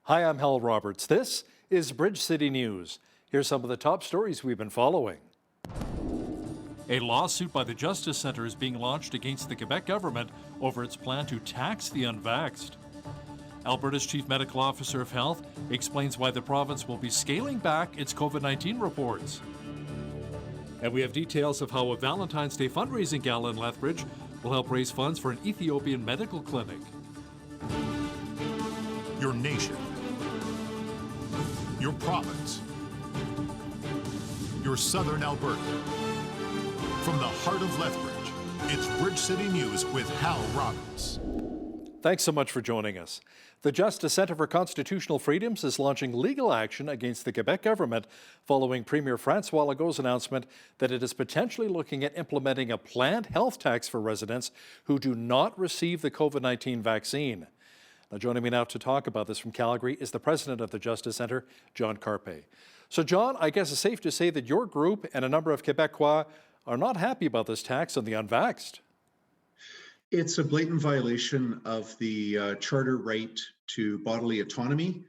Hi, I'm Hal Roberts. This is Bridge City News. Here's some of the top stories we've been following. A lawsuit by the Justice Centre is being launched against the Quebec government over its plan to tax the unvaxxed. Alberta's Chief Medical Officer of Health explains why the province will be scaling back its COVID-19 reports. And we have details of how a Valentine's Day fundraising gala in Lethbridge will help raise funds for an Ethiopian medical clinic. Your nation, your province, your southern Alberta. From the heart of Lethbridge, it's Bridge City News with Hal Roberts. Thanks so much for joining us. The Justice Centre for Constitutional Freedoms is launching legal action against the Quebec government following Premier François Legault's announcement that it is potentially looking at implementing a planned health tax for residents who do not receive the COVID-19 vaccine. Now, joining me now to talk about this from Calgary is the president of the Justice Centre, John Carp. So, John, I guess it's safe to say that your group and a number of Quebecois are not happy about this tax on the unvaxxed. It's a blatant violation of the charter right to bodily autonomy.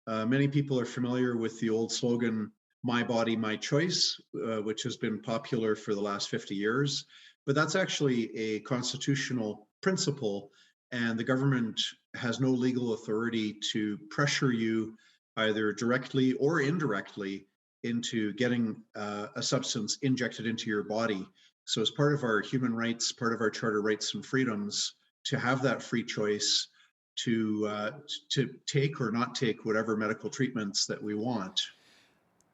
Many people are familiar with the old slogan, "My body, my choice," which has been popular for the last 50 years. But that's actually a constitutional principle, and the government has no legal authority to pressure you either directly or indirectly into getting a substance injected into your body. So as part of our human rights, part of our charter rights and freedoms, to have that free choice to take or not take whatever medical treatments that we want.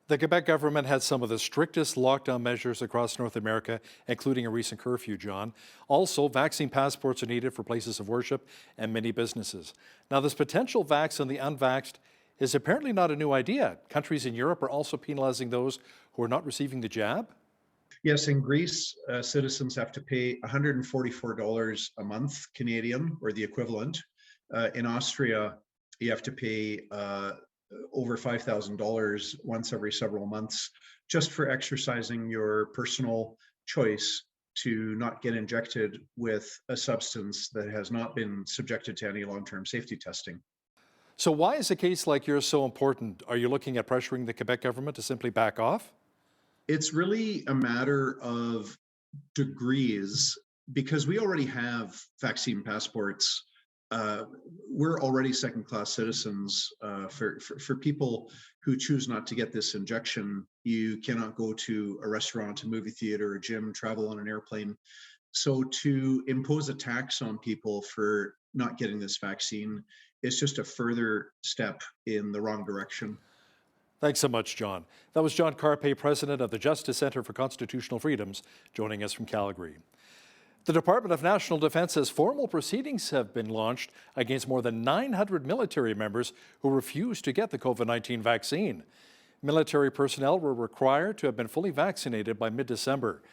The Quebec government had some of the strictest lockdown measures across North America, including a recent curfew, John. Also, vaccine passports are needed for places of worship and many businesses. Now, this potential vax on the unvaxxed is apparently not a new idea. Countries in Europe are also penalizing those who are not receiving the jab. Yes, in Greece, citizens have to pay $144 a month Canadian, or the equivalent. In Austria, you have to pay over $5,000 once every several months just for exercising your personal choice to not get injected with a substance that has not been subjected to any long-term safety testing. So why is a case like yours so important? Are you looking at pressuring the Quebec government to simply back off? It's really a matter of degrees, because we already have vaccine passports. We're already second-class citizens. For people who choose not to get this injection, you cannot go to a restaurant, a movie theater, a gym, travel on an airplane. So to impose a tax on people for not getting this vaccine is just a further step in the wrong direction. Thanks so much, John. That was John Carp, president of the Justice Centre for Constitutional Freedoms, joining us from Calgary. The Department of National Defence says formal proceedings have been launched against more than 900 military members who refused to get the COVID-19 vaccine. Military personnel were required to have been fully vaccinated by mid-December.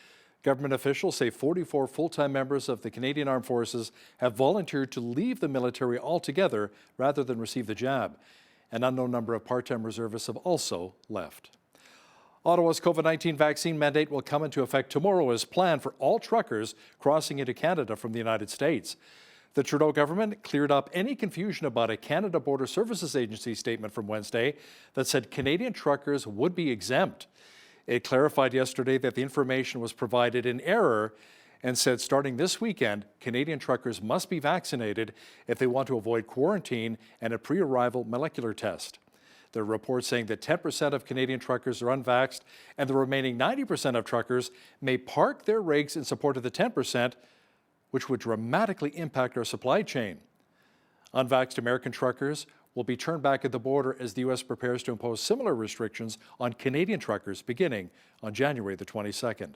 Government officials say 44 full-time members of the Canadian Armed Forces have volunteered to leave the military altogether rather than receive the jab. An unknown number of part-time reservists have also left. Ottawa's COVID-19 vaccine mandate will come into effect tomorrow as planned for all truckers crossing into Canada from the United States. The Trudeau government cleared up any confusion about a Canada Border Services Agency statement from Wednesday that said Canadian truckers would be exempt. It clarified yesterday that the information was provided in error and said starting this weekend, Canadian truckers must be vaccinated if they want to avoid quarantine and a pre-arrival molecular test. There are reports saying that 10% of Canadian truckers are unvaxxed, and the remaining 90% of truckers may park their rigs in support of the 10%, which would dramatically impact our supply chain. Unvaxxed American truckers will be turned back at the border as the U.S. prepares to impose similar restrictions on Canadian truckers beginning on January the 22nd.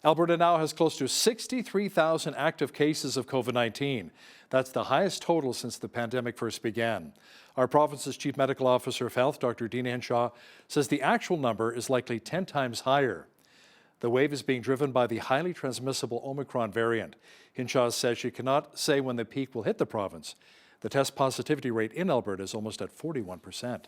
Alberta now has close to 63,000 active cases of COVID-19. That's the highest total since the pandemic first began. Our province's Chief Medical Officer of Health, Dr. Dina Hinshaw, says the actual number is likely 10 times higher. The wave is being driven by the highly transmissible Omicron variant. Hinshaw says she cannot say when the peak will hit the province. The test positivity rate in Alberta is almost at 41%.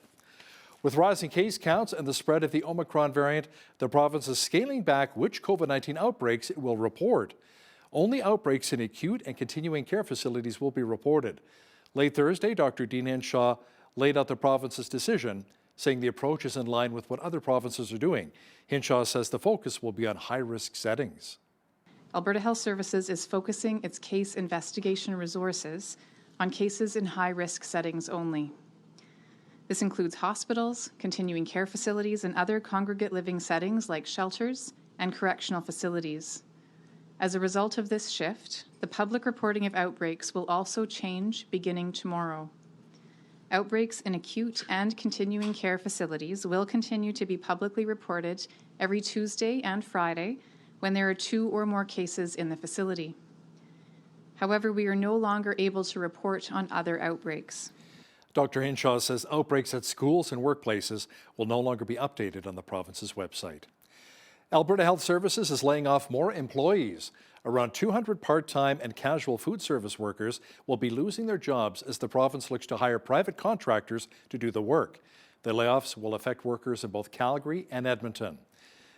With rising case counts and the spread of the Omicron variant, the province is scaling back which COVID-19 outbreaks it will report. Only outbreaks in acute and continuing care facilities will be reported. Late Thursday, Dr. Dina Hinshaw laid out the province's decision, saying the approach is in line with what other provinces are doing. Hinshaw says the focus will be on high-risk settings. Alberta Health Services is focusing its case investigation resources on cases in high-risk settings only. This includes hospitals, continuing care facilities, and other congregate living settings like shelters and correctional facilities. As a result of this shift, the public reporting of outbreaks will also change beginning tomorrow. Outbreaks in acute and continuing care facilities will continue to be publicly reported every Tuesday and Friday when there are 2 or more cases in the facility. However, we are no longer able to report on other outbreaks. Dr. Hinshaw says outbreaks at schools and workplaces will no longer be updated on the province's website. Alberta Health Services is laying off more employees. Around 200 part-time and casual food service workers will be losing their jobs as the province looks to hire private contractors to do the work. The layoffs will affect workers in both Calgary and Edmonton.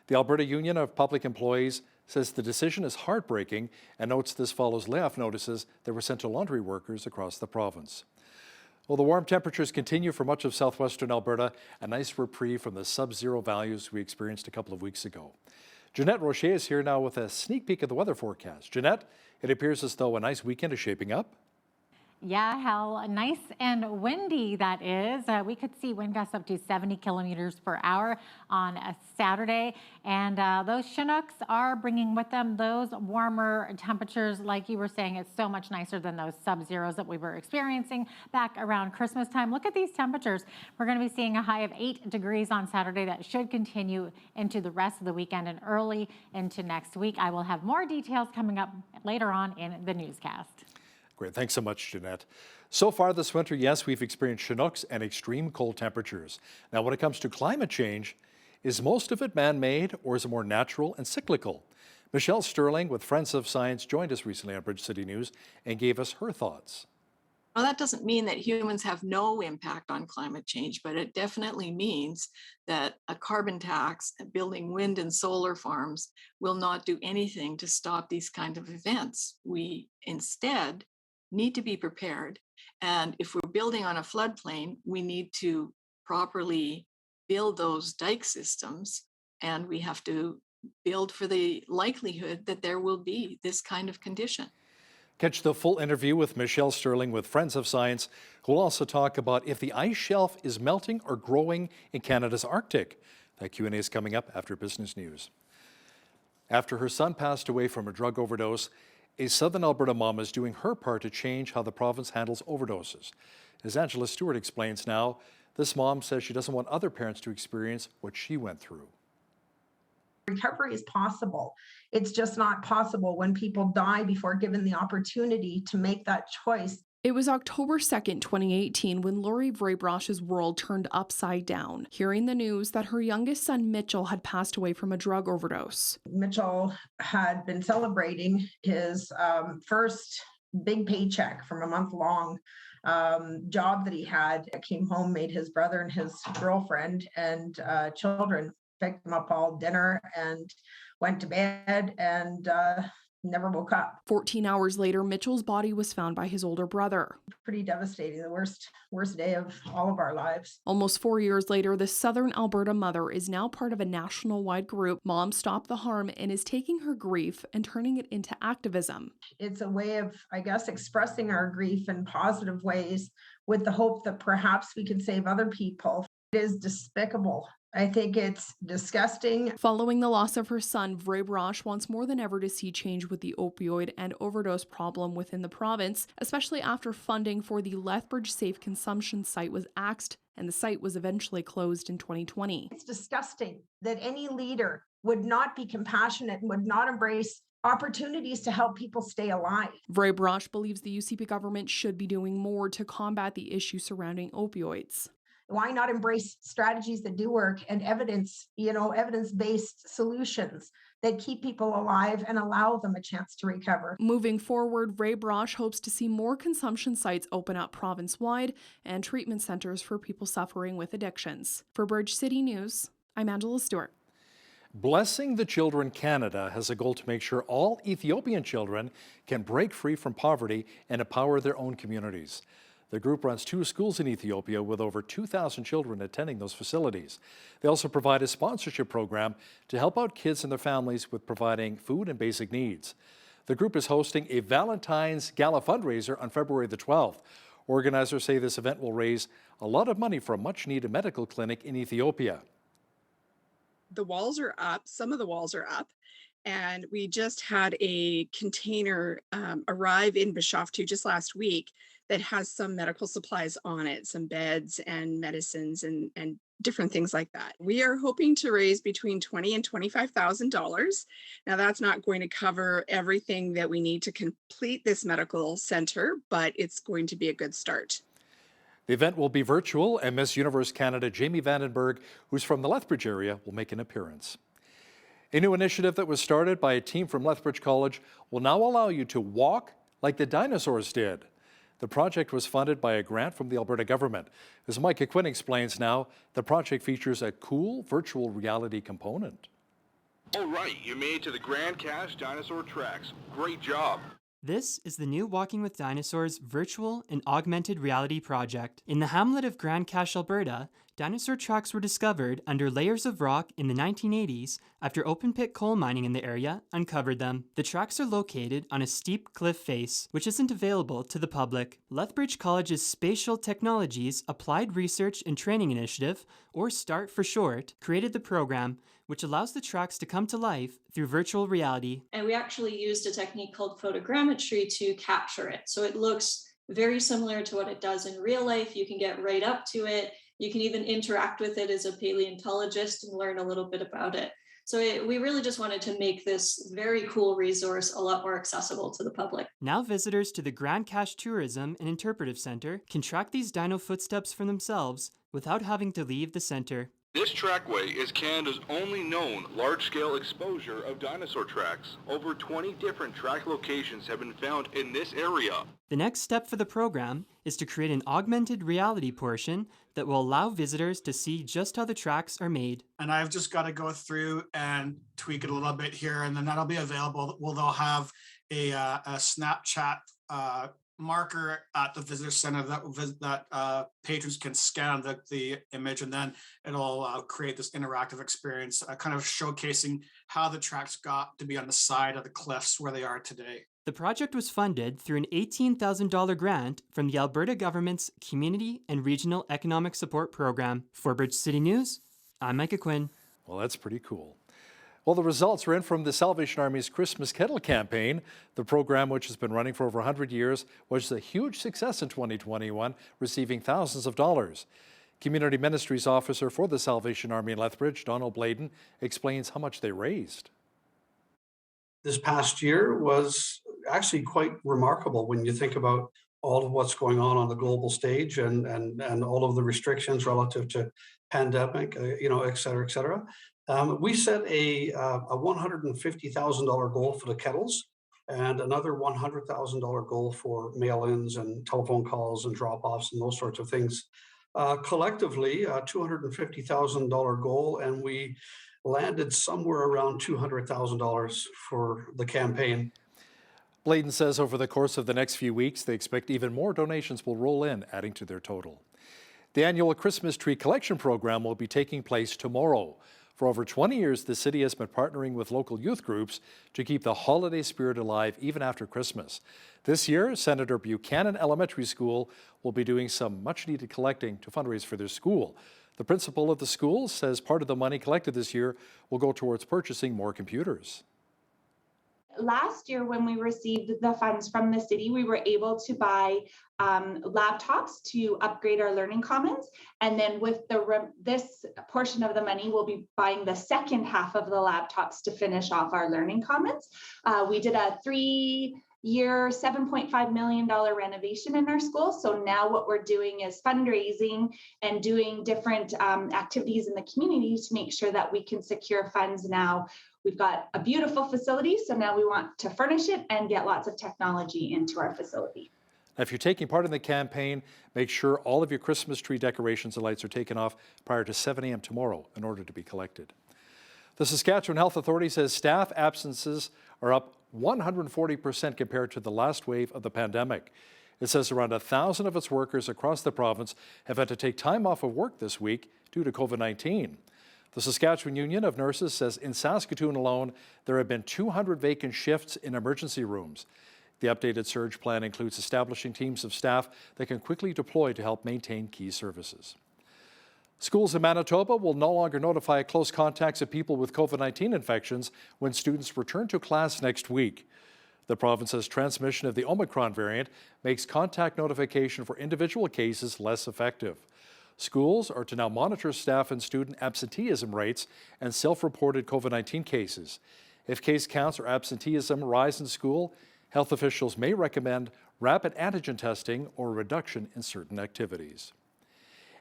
The Alberta Union of Public Employees says the decision is heartbreaking and notes this follows layoff notices that were sent to laundry workers across the province. Well, the warm temperatures continue for much of southwestern Alberta, a nice reprieve from the sub-zero values we experienced a couple of weeks ago. Jeanette Rocher is here now with a sneak peek of the weather forecast. Jeanette, it appears as though a nice weekend is shaping up. Yeah, how nice and windy that is. We could see wind gusts up to 70 kilometers per hour on a Saturday. And those Chinooks are bringing with them those warmer temperatures. Like you were saying, it's so much nicer than those sub-zeros that we were experiencing back around Christmas time. Look at these temperatures. We're going to be seeing a high of 8 degrees on Saturday. That should continue into the rest of the weekend and early into next week. I will have more details coming up later on in the newscast. Great, thanks so much, Jeanette. So far this winter, yes, we've experienced Chinooks and extreme cold temperatures. Now, when it comes to climate change, is most of it man-made or is it more natural and cyclical? Michelle Sterling with Friends of Science joined us recently on Bridge City News and gave us her thoughts. Well, that doesn't mean that humans have no impact on climate change, but it definitely means that a carbon tax, building wind and solar farms, will not do anything to stop these kind of events. We instead need to be prepared. And if we're building on a floodplain, we need to properly build those dike systems, and we have to build for the likelihood that there will be this kind of condition. Catch the full interview with Michelle Sterling with Friends of Science, who will also talk about if the ice shelf is melting or growing in Canada's Arctic. That Q&A is coming up after business news. After her son passed away from a drug overdose, a Southern Alberta mom is doing her part to change how the province handles overdoses. As Angela Stewart explains now, this mom says she doesn't want other parents to experience what she went through. Recovery is possible. It's just not possible when people die before given the opportunity to make that choice. It was October 2nd, 2018, when Laurie Vrabrosh's world turned upside down, hearing the news that her youngest son, Mitchell, had passed away from a drug overdose. Mitchell had been celebrating his first big paycheck from a month-long job that he had. Came home, made his brother and his girlfriend and children, picked them up all dinner and went to bed and never woke up. 14 hours later, Mitchell's body was found by his older brother. Pretty devastating, the worst day of all of our lives. Almost 4 years later, this Southern Alberta mother is now part of a national-wide group, Mom Stop the Harm, and is taking her grief and turning it into activism. It's a way of, I guess, expressing our grief in positive ways with the hope that perhaps we can save other people. It is despicable. I think it's disgusting. Following the loss of her son, Vrabrosh wants more than ever to see change with the opioid and overdose problem within the province, especially after funding for the Lethbridge Safe Consumption site was axed and the site was eventually closed in 2020. It's disgusting that any leader would not be compassionate and would not embrace opportunities to help people stay alive. Vrabrosh believes the UCP government should be doing more to combat the issue surrounding opioids. Why not embrace strategies that do work and evidence-based solutions that keep people alive and allow them a chance to recover? Moving forward, Vrabrosh hopes to see more consumption sites open up province-wide and treatment centers for people suffering with addictions. For Bridge City News, I'm Angela Stewart. Blessing the Children Canada has a goal to make sure all Ethiopian children can break free from poverty and empower their own communities. The group runs 2 schools in Ethiopia with over 2,000 children attending those facilities. They also provide a sponsorship program to help out kids and their families with providing food and basic needs. The group is hosting a Valentine's Gala fundraiser on February the 12th. Organizers say this event will raise a lot of money for a much-needed medical clinic in Ethiopia. The walls are up, some of the walls are up, and we just had a container arrive in Bishoftu just last week that has some medical supplies on it, some beds and medicines and different things like that. We are hoping to raise between $20,000 and $25,000. Now, that's not going to cover everything that we need to complete this medical center, but it's going to be a good start. The event will be virtual, and Miss Universe Canada Jamie Vandenberg, who's from the Lethbridge area, will make an appearance. A new initiative that was started by a team from Lethbridge College will now allow you to walk like the dinosaurs did. The project was funded by a grant from the Alberta government. As Micah Quinn explains now, the project features a cool virtual reality component. All right, you made it to the Grand Cache Dinosaur Tracks. Great job. This is the new Walking with Dinosaurs virtual and augmented reality project. In the hamlet of Grand Cache, Alberta, dinosaur tracks were discovered under layers of rock in the 1980s after open-pit coal mining in the area uncovered them. The tracks are located on a steep cliff face, which isn't available to the public. Lethbridge College's Spatial Technologies Applied Research and Training Initiative, or START for short, created the program, which allows the tracks to come to life through virtual reality. And we actually used a technique called photogrammetry to capture it. So it looks very similar to what it does in real life. You can get right up to it. You can even interact with it as a paleontologist and learn a little bit about it. So we really just wanted to make this very cool resource a lot more accessible to the public. Now visitors to the Grand Cache Tourism and Interpretive Center can track these dino footsteps for themselves without having to leave the center. This trackway is Canada's only known large-scale exposure of dinosaur tracks. Over 20 different track locations have been found in this area. The next step for the program is to create an augmented reality portion that will allow visitors to see just how the tracks are made. And I've just got to go through and tweak it a little bit here, and then that'll be available. They'll have a Snapchat marker at the visitor center that patrons can scan the image, and then it'll create this interactive experience, kind of showcasing how the tracks got to be on the side of the cliffs where they are today. The project was funded through an $18,000 grant from the Alberta government's Community and Regional Economic Support Program. For Bridge City News, I'm Micah Quinn. Well, that's pretty cool. Well, the results are in from the Salvation Army's Christmas Kettle campaign. The program, which has been running for over 100 years, was a huge success in 2021, receiving thousands of dollars. Community Ministries Officer for the Salvation Army in Lethbridge, Donald Bladen, explains how much they raised. This past year was actually quite remarkable when you think about all of what's going on the global stage and all of the restrictions relative to pandemic, et cetera, et cetera. We set a $150,000 goal for the kettles and another $100,000 goal for mail-ins and telephone calls and drop-offs and those sorts of things. Collectively, a $250,000 goal, and we landed somewhere around $200,000 for the campaign. Bladen says over the course of the next few weeks, they expect even more donations will roll in, adding to their total. The annual Christmas tree collection program will be taking place tomorrow. For over 20 years, the city has been partnering with local youth groups to keep the holiday spirit alive even after Christmas. This year, Senator Buchanan Elementary School will be doing some much-needed collecting to fundraise for their school. The principal of the school says part of the money collected this year will go towards purchasing more computers. Last year, when we received the funds from the city, we were able to buy laptops to upgrade our learning commons. And then with this portion of the money, we'll be buying the second half of the laptops to finish off our learning commons. We did a 3-year, $7.5 million renovation in our school. So now what we're doing is fundraising and doing different activities in the community to make sure that we can secure funds now. We've got a beautiful facility, so now we want to furnish it and get lots of technology into our facility. Now, if you're taking part in the campaign, make sure all of your Christmas tree decorations and lights are taken off prior to 7 a.m. tomorrow in order to be collected. The Saskatchewan Health Authority says staff absences are up 140% compared to the last wave of the pandemic. It says around 1,000 of its workers across the province have had to take time off of work this week due to COVID-19. The Saskatchewan Union of Nurses says in Saskatoon alone, there have been 200 vacant shifts in emergency rooms. The updated surge plan includes establishing teams of staff that can quickly deploy to help maintain key services. Schools in Manitoba will no longer notify close contacts of people with COVID-19 infections when students return to class next week. The province's transmission of the Omicron variant makes contact notification for individual cases less effective. Schools are to now monitor staff and student absenteeism rates and self-reported COVID-19 cases. If case counts or absenteeism rise in school, health officials may recommend rapid antigen testing or a reduction in certain activities.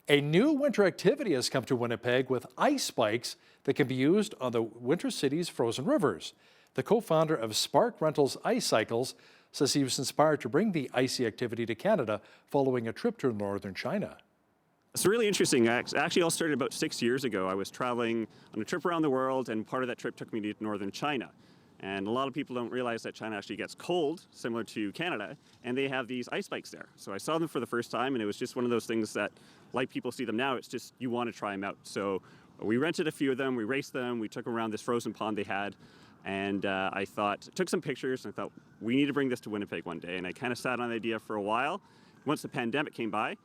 A new winter activity has come to Winnipeg with ice bikes that can be used on the winter city's frozen rivers. The co-founder of Spark Rentals Ice Cycles says he was inspired to bring the icy activity to Canada following a trip to northern China. It's really interesting. Actually, all started about 6 years ago. I was traveling on a trip around the world, and part of that trip took me to northern China. And a lot of people don't realize that China actually gets cold, similar to Canada, and they have these ice bikes there. So I saw them for the first time, and it was just one of those things that, like people see them now, it's just you want to try them out. So we rented a few of them, we raced them, we took them around this frozen pond they had, and I took some pictures, and I thought, we need to bring this to Winnipeg one day. And I kind of sat on the idea for a while. Once the pandemic came by,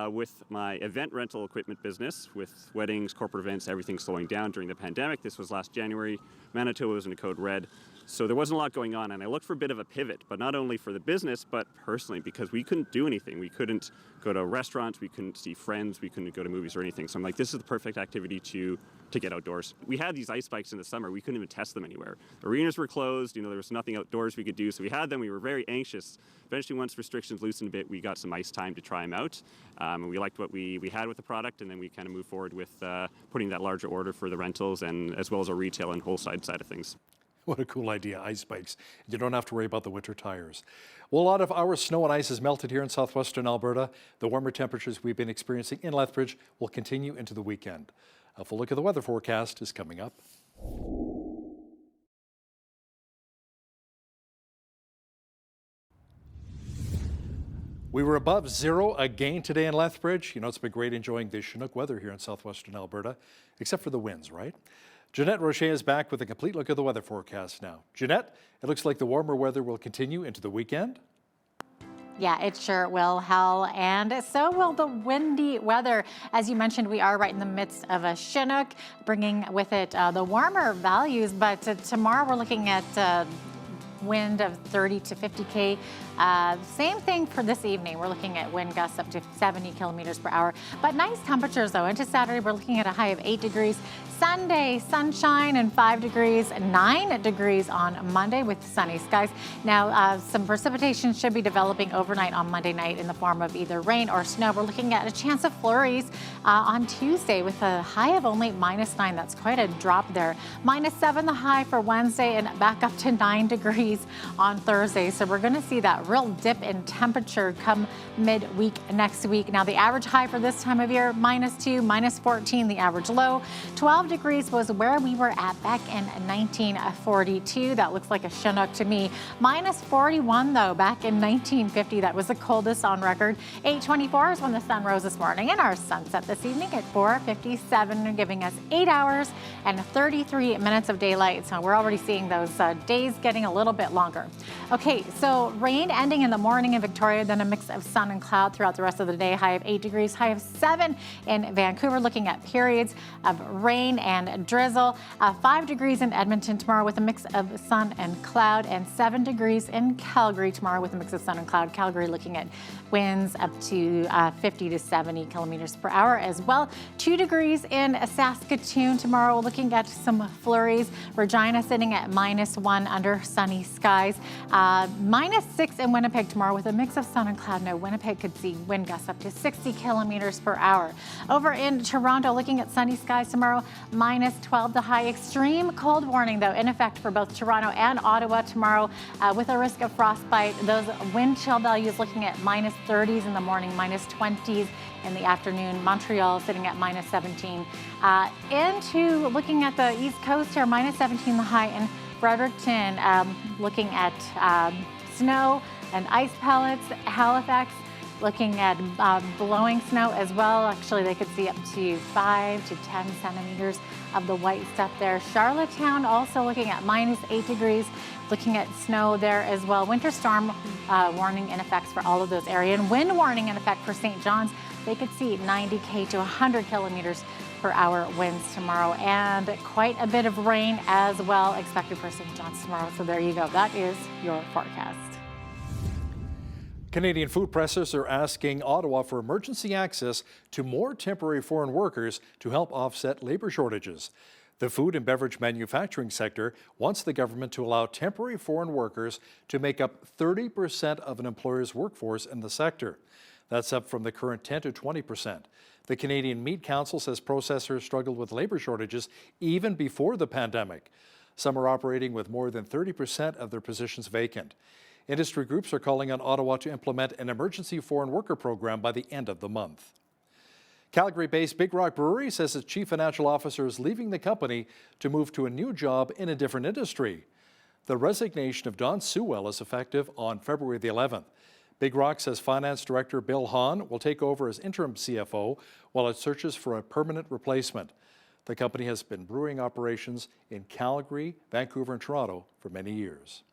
with my event rental equipment business, with weddings, corporate events, everything slowing down during the pandemic. This was last January. Manitoba was in a code red. So there wasn't a lot going on, and I looked for a bit of a pivot, but not only for the business, but personally, because we couldn't do anything. We couldn't go to restaurants, we couldn't see friends, we couldn't go to movies or anything. So I'm like, this is the perfect activity to get outdoors. We had these ice bikes in the summer. We couldn't even test them anywhere. Arenas were closed. There was nothing outdoors we could do. So we had them. We were very anxious. Eventually, once restrictions loosened a bit, we got some ice time to try them out. And we liked what we had with the product, and then we kind of moved forward with putting that larger order for the rentals and as well as our retail and wholesale side of things. What a cool idea, ice bikes. You don't have to worry about the winter tires. Well, a lot of our snow and ice has melted here in southwestern Alberta. The warmer temperatures we've been experiencing in Lethbridge will continue into the weekend. A full look at the weather forecast is coming up. We were above zero again today in Lethbridge. It's been great enjoying the Chinook weather here in southwestern Alberta, except for the winds, right? Jeanette Rocher is back with a complete look at the weather forecast now. Jeanette, it looks like the warmer weather will continue into the weekend. Yeah, it sure will, Hal, and so will the windy weather. As you mentioned, we are right in the midst of a Chinook, bringing with it the warmer values, but tomorrow we're looking at wind of 30 to 50K. Same thing for this evening. We're looking at wind gusts up to 70 kilometers per hour, but nice temperatures though. Into Saturday, we're looking at a high of 8 degrees. Sunday, sunshine and 5 degrees, 9 degrees on Monday with sunny skies. Now, some precipitation should be developing overnight on Monday night in the form of either rain or snow. We're looking at a chance of flurries on Tuesday with a high of only -9. That's quite a drop there. -7 the high for Wednesday and back up to 9 degrees on Thursday. So we're going to see that real dip in temperature come midweek next week. Now, the average high for this time of year, -2, -14, the average low. 12 degrees was where we were at back in 1942. That looks like a Chinook to me. -41 though back in 1950. That was the coldest on record. 8:24 is when the sun rose this morning, and our sunset this evening at 4:57, giving us 8 hours and 33 minutes of daylight. So we're already seeing those days getting a little bit longer. Okay, so rain ending in the morning in Victoria, then a mix of sun and cloud throughout the rest of the day. High of 8 degrees, high of 7 in Vancouver. Looking at periods of rain and drizzle. 5 degrees in Edmonton tomorrow with a mix of sun and cloud, and 7 degrees in Calgary tomorrow with a mix of sun and cloud. Calgary looking at winds up to 50 to 70 kilometers per hour as well. 2 degrees in Saskatoon tomorrow, looking at some flurries. Regina sitting at -1 under sunny skies. -6 in Winnipeg tomorrow with a mix of sun and cloud. Now, Winnipeg could see wind gusts up to 60 kilometers per hour. Over in Toronto, looking at sunny skies tomorrow, -12 the high. Extreme cold warning, though, in effect for both Toronto and Ottawa tomorrow with a risk of frostbite. Those wind chill values looking at -30s in the morning, -20s in the afternoon. Montreal sitting at -17. Into looking at the East Coast here, -17 the high in Fredericton, looking at snow and ice pellets. Halifax looking at blowing snow as well. Actually, they could see up to 5 to 10 centimeters of the white stuff there. Charlottetown also looking at -8 degrees, looking at snow there as well. Winter storm warning in effect for all of those areas, and wind warning in effect for St. John's. They could see 90 to 100 kilometers per hour winds tomorrow, and quite a bit of rain as well expected for St. John's tomorrow. So there you go. That is your forecast. Canadian food processors are asking Ottawa for emergency access to more temporary foreign workers to help offset labor shortages. The food and beverage manufacturing sector wants the government to allow temporary foreign workers to make up 30% of an employer's workforce in the sector. That's up from the current 10 to 20%. The Canadian Meat Council says processors struggled with labor shortages even before the pandemic. Some are operating with more than 30% of their positions vacant. Industry groups are calling on Ottawa to implement an emergency foreign worker program by the end of the month. Calgary-based Big Rock Brewery says its chief financial officer is leaving the company to move to a new job in a different industry. The resignation of Don Sewell is effective on February the 11th. Big Rock says Finance Director Bill Hahn will take over as interim CFO while it searches for a permanent replacement. The company has been brewing operations in Calgary, Vancouver, and Toronto for many years.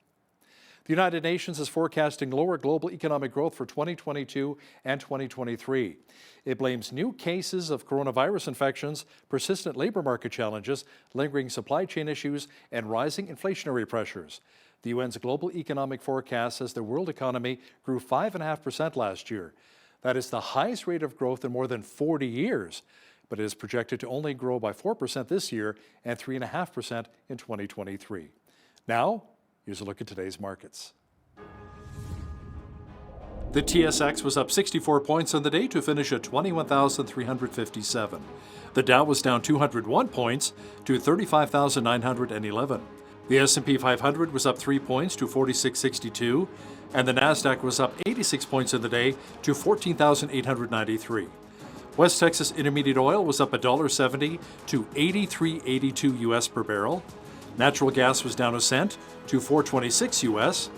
The United Nations is forecasting lower global economic growth for 2022 and 2023. It blames new cases of coronavirus infections, persistent labor market challenges, lingering supply chain issues, and rising inflationary pressures. The UN's global economic forecast says the world economy grew 5.5% last year. That is the highest rate of growth in more than 40 years, but it is projected to only grow by 4% this year and 3.5% in 2023. Now, here's a look at today's markets. The TSX was up 64 points on the day to finish at 21,357. The Dow was down 201 points to 35,911. The S&P 500 was up 3 points to 4662, and the Nasdaq was up 86 points in the day to 14,893. West Texas Intermediate Oil was up $1.70 to $83.82 US per barrel. Natural gas was down a cent to $4.26 US.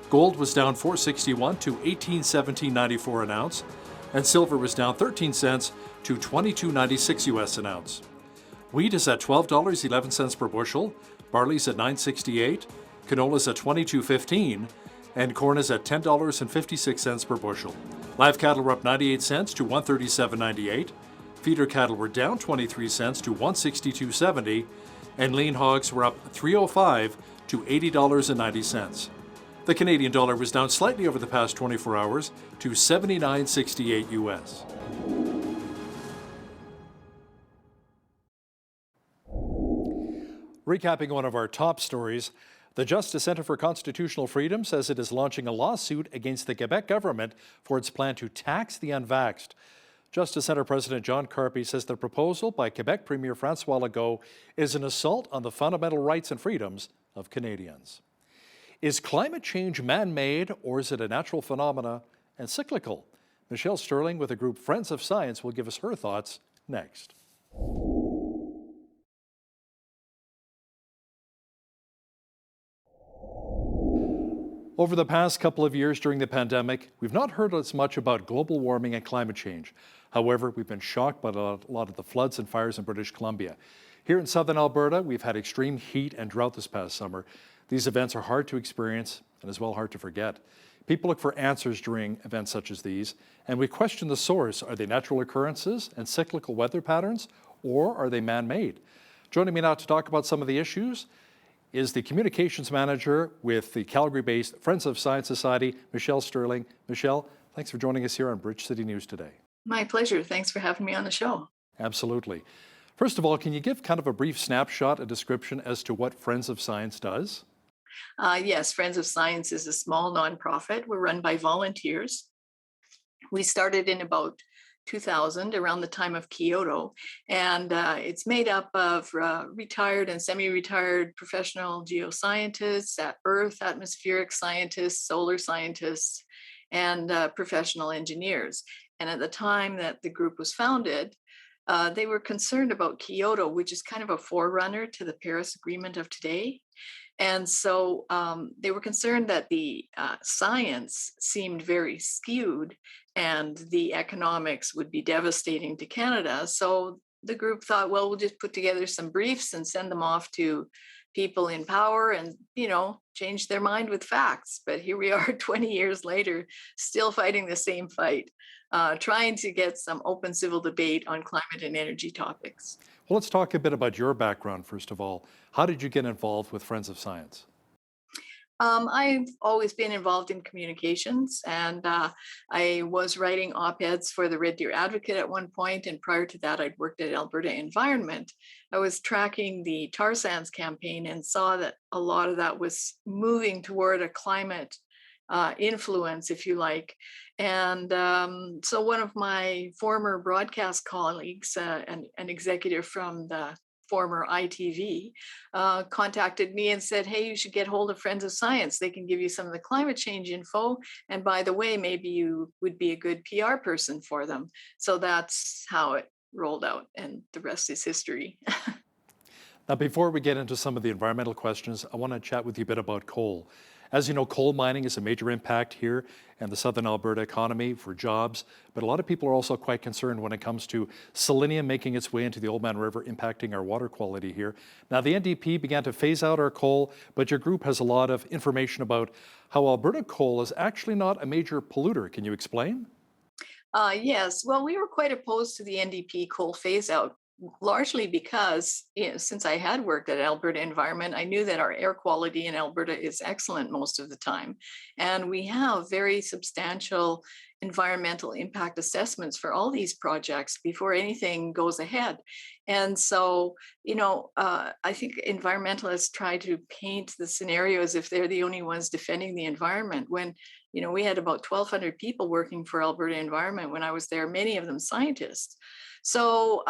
Gold was down $4.61 to $18.1794 an ounce, and silver was down 13 cents to $22.96 US an ounce. Wheat is at $12.11 per bushel, barley's at $9.68, canola's at $22.15, and corn is at $10.56 per bushel. Live cattle were up 98 cents to $137.98. Feeder cattle were down 23 cents to $162.70, and lean hogs were up $3.05 to $80.90. The Canadian dollar was down slightly over the past 24 hours to 79.68 US. Recapping one of our top stories, the Justice Centre for Constitutional Freedom says it is launching a lawsuit against the Quebec government for its plan to tax the unvaxxed. Justice Centre President John Carp says the proposal by Quebec Premier François Legault is an assault on the fundamental rights and freedoms of Canadians. Is climate change man-made, or is it a natural phenomena and cyclical? Michelle Sterling with the group Friends of Science will give us her thoughts next. Over the past couple of years during the pandemic, we've not heard as much about global warming and climate change. However, we've been shocked by a lot of the floods and fires in British Columbia. Here in southern Alberta, we've had extreme heat and drought this past summer. These events are hard to experience and as well hard to forget. People look for answers during events such as these, and we question the source. Are they natural occurrences and cyclical weather patterns, or are they man-made? Joining me now to talk about some of the issues is the communications manager with the Calgary-based Friends of Science Society, Michelle Sterling. Michelle, thanks for joining us here on Bridge City News today. My pleasure. Thanks for having me on the show. Absolutely. First of all, can you give kind of a brief snapshot, a description as to what Friends of Science does? Yes, Friends of Science is a small nonprofit. We're run by volunteers. We started in about 2000, around the time of Kyoto, and it's made up of retired and semi-retired professional geoscientists, earth atmospheric scientists, solar scientists, and professional engineers. And at the time that the group was founded, They were concerned about Kyoto, which is kind of a forerunner to the Paris Agreement of today. And so they were concerned that the science seemed very skewed and the economics would be devastating to Canada. So the group thought, well, we'll just put together some briefs and send them off to people in power and, change their mind with facts. But here we are 20 years later, still fighting the same fight, trying to get some open civil debate on climate and energy topics. Well, let's talk a bit about your background, first of all. How did you get involved with Friends of Science? I've always been involved in communications, and I was writing op-eds for the Red Deer Advocate at one point, and prior to that, I'd worked at Alberta Environment. I was tracking the tar sands campaign and saw that a lot of that was moving toward a climate influence, if you like. And so one of my former broadcast colleagues, an executive from the former ITV, contacted me and said, hey, you should get hold of Friends of Science. They can give you some of the climate change info. And by the way, maybe you would be a good PR person for them. So that's how it rolled out, and the rest is history. Now, before we get into some of the environmental questions, I want to chat with you a bit about coal. As you know, coal mining is a major impact here in the southern Alberta economy for jobs, but a lot of people are also quite concerned when it comes to selenium making its way into the Oldman River, impacting our water quality here. Now, the NDP began to phase out our coal, but your group has a lot of information about how Alberta coal is actually not a major polluter. Can you explain? Yes, well, we were quite opposed to the NDP coal phase out, largely because since I had worked at Alberta Environment, I knew that our air quality in Alberta is excellent most of the time. And we have very substantial environmental impact assessments for all these projects before anything goes ahead. And so, I think environmentalists try to paint the scenario as if they're the only ones defending the environment when, we had about 1,200 people working for Alberta Environment when I was there, many of them scientists. So,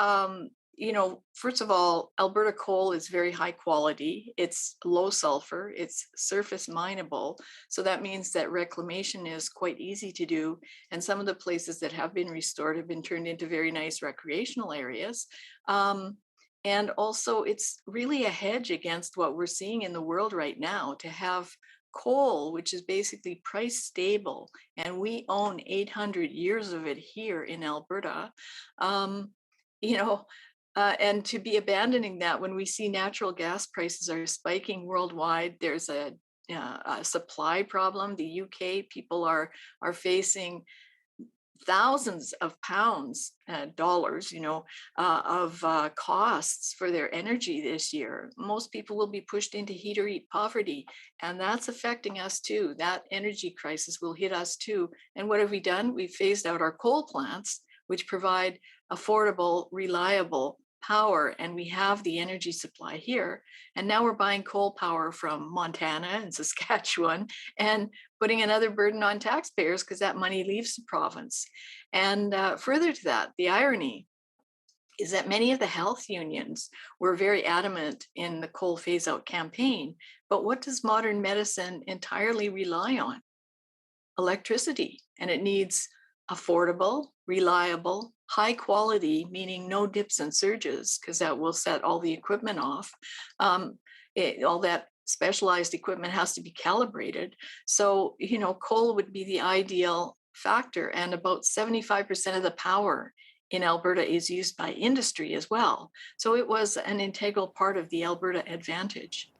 first of all, Alberta coal is very high quality. It's low sulfur, it's surface mineable. So that means that reclamation is quite easy to do. And some of the places that have been restored have been turned into very nice recreational areas. And also, it's really a hedge against what we're seeing in the world right now to have coal, which is basically price stable, and we own 800 years of it here in Alberta. And to be abandoning that when we see natural gas prices are spiking worldwide, there's a supply problem. The UK people are facing thousands of pounds, dollars, of costs for their energy this year. Most people will be pushed into heat or eat poverty, and that's affecting us too. That energy crisis will hit us too. And what have we done? We've phased out our coal plants, which provide affordable, reliable power, and we have the energy supply here. And now we're buying coal power from Montana and Saskatchewan and putting another burden on taxpayers because that money leaves the province. And further to that, the irony is that many of the health unions were very adamant in the coal phase out campaign. But what does modern medicine entirely rely on? Electricity. And it needs affordable, reliable, high quality, meaning no dips and surges, because that will set all the equipment off. All that specialized equipment has to be calibrated. So, coal would be the ideal factor. And about 75% of the power in Alberta is used by industry as well. So it was an integral part of the Alberta advantage.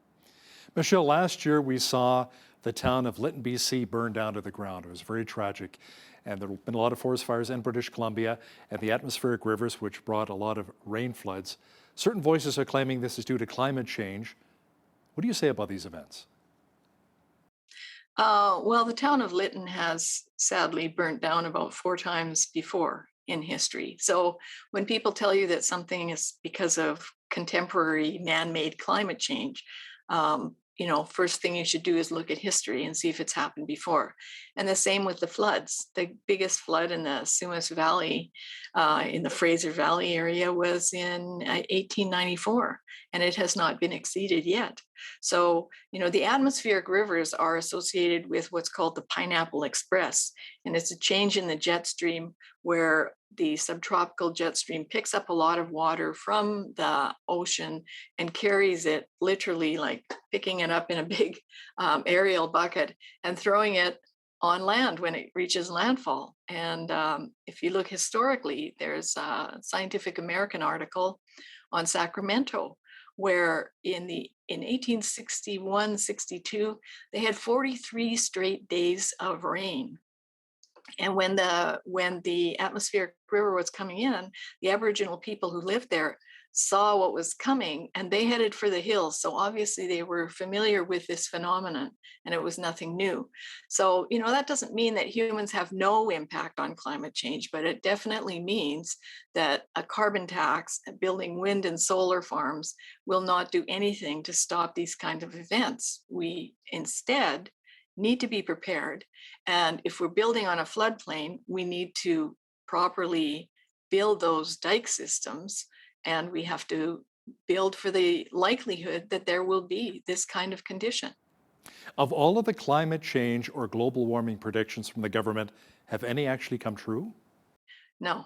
Michelle, last year we saw the town of Lytton, BC burn down to the ground. It was very tragic. And there have been a lot of forest fires in British Columbia and the atmospheric rivers, which brought a lot of rain floods. Certain voices are claiming this is due to climate change. What do you say about these events? Well, the town of Lytton has sadly burnt down about 4 times before in history. So when people tell you that something is because of contemporary man-made climate change, first thing you should do is look at history and see if it's happened before. And the same with the floods. The biggest flood in the Sumas Valley, in the Fraser Valley area, was in 1894, and it has not been exceeded yet. So, the atmospheric rivers are associated with what's called the Pineapple Express, and it's a change in the jet stream where the subtropical jet stream picks up a lot of water from the ocean and carries it, literally like picking it up in a big aerial bucket and throwing it on land when it reaches landfall. And if you look historically, there's a Scientific American article on Sacramento, where in 1861-62, they had 43 straight days of rain. And when the atmospheric river was coming in, the Aboriginal people who lived there saw what was coming and they headed for the hills. So obviously they were familiar with this phenomenon and it was nothing new. So, that doesn't mean that humans have no impact on climate change, but it definitely means that a carbon tax, building wind and solar farms, will not do anything to stop these kinds of events. We instead need to be prepared. And if we're building on a floodplain, we need to properly build those dike systems, and we have to build for the likelihood that there will be this kind of condition. Of all of the climate change or global warming predictions from the government, have any actually come true? No.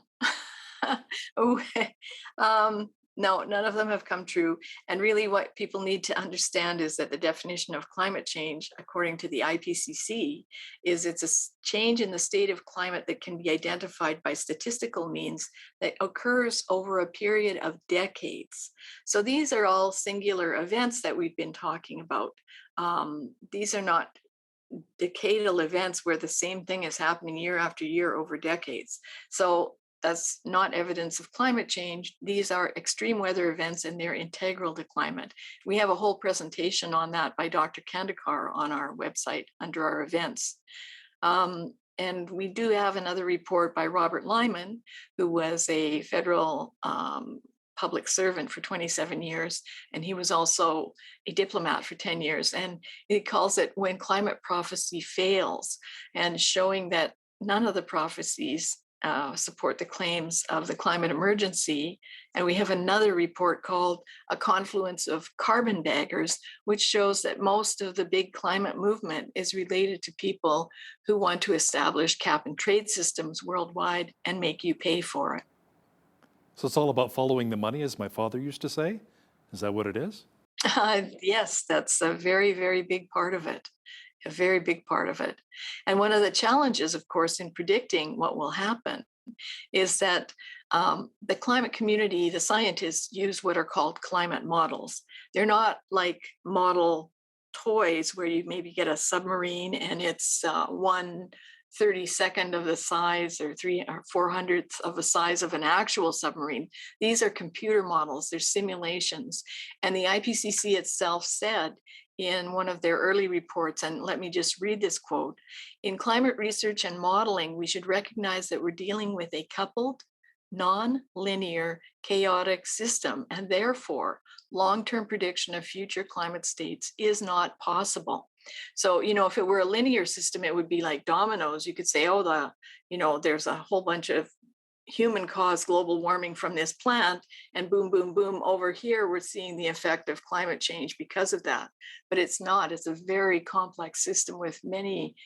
No, none of them have come true. And really what people need to understand is that the definition of climate change, according to the IPCC, is it's a change in the state of climate that can be identified by statistical means that occurs over a period of decades. So these are all singular events that we've been talking about. These are not decadal events where the same thing is happening year after year over decades. So that's not evidence of climate change. These are extreme weather events and they're integral to climate. We have a whole presentation on that by Dr. Kandekar on our website under our events. And we do have another report by Robert Lyman, who was a federal public servant for 27 years, and he was also a diplomat for 10 years. And he calls it When Climate Prophecy Fails, and showing that none of the prophecies support the claims of the climate emergency. And we have another report called A Confluence of Carbonbaggers, which shows that most of the big climate movement is related to people who want to establish cap and trade systems worldwide and make you pay for it. So it's all about following the money, as my father used to say? Is that what it is? Yes, that's a very, very big part of it. A very big part of it. And one of the challenges, of course, in predicting what will happen is that the climate community, the scientists, use what are called climate models. They're not like model toys where you maybe get a submarine and it's 1/32 of the size or 400th of the size of an actual submarine. These are computer models, they're simulations. And the IPCC itself said in one of their early reports, and let me just read this quote: "In climate research and modeling, we should recognize that we're dealing with a coupled, non-linear, chaotic system, and therefore long-term prediction of future climate states is not possible." So, if it were a linear system, it would be like dominoes. You could say, oh, there's a whole bunch of human-caused global warming from this plant, and boom, boom, boom, over here, we're seeing the effect of climate change because of that. But it's not. It's a very complex system with many